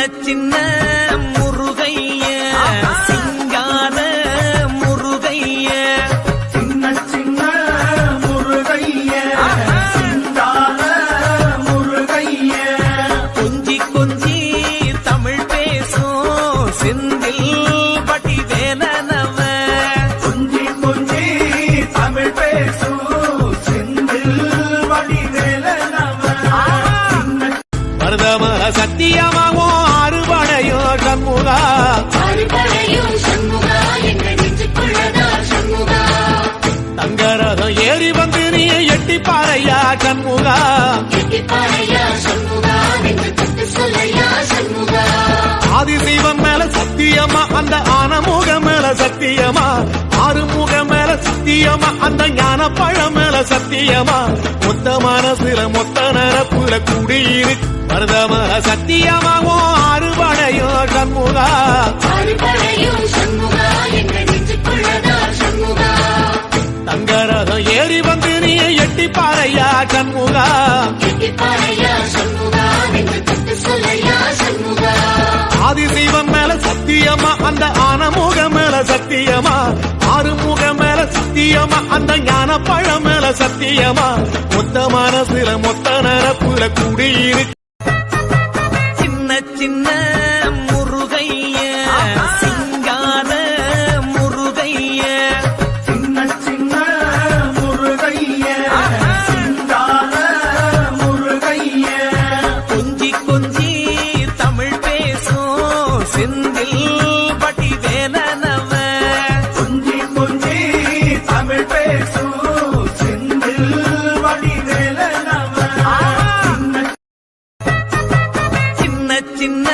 சின்ன முருகைய சிங்கார முருகைய சின்ன சின்ன முருகைய சிங்கார முருகைய கொஞ்சி கொஞ்சி தமிழ் பேசும் செந்தில் பட்டி வேலனவ கொஞ்சி கொஞ்சி தமிழ் பேசும் செந்தில் பட்டி வேலனவ மருதம சத்தியமாவோ அறுபடையோ சண்முகா தங்கரதம் ஏறி வந்து நீ எட்டி பாறையா சண்முகா ஆதிசைவம் மேல சத்தியமா அந்த ஆனமுக மேல சத்தியமா ஆறுமுக மேல சத்தியமா அந்த ஞான பழம் மேல சத்தியமா மொத்த மனசுல மொத்த நரப்புல குடியிரு மருதம சத்தியமாவோ அறுபடையோ சண்முகா தங்கரதம் ஏறி வந்து நீ எட்டி பாறையா சண்முகா ஆதிசைவம் மேல சத்தியமா அந்த ஆனமுக மேல சத்தியமா ஆறுமுக மேல சத்தியமா அந்த ஞான பழம் மேல சத்தியமா மொத்த மனசுல மொத்த நரப்புல குடியிரு சின்ன சின்ன முருகைய சிங்கார முருகைய சின்ன சின்ன முருகைய சிங்கார முருகைய கொஞ்சி கொஞ்சி தமிழ் பேசும் செந்தில் பட்டி வேலனவ கொஞ்சி கொஞ்சி தமிழ் பேசும் செந்தில் பட்டி வேலனவ சின்ன சின்ன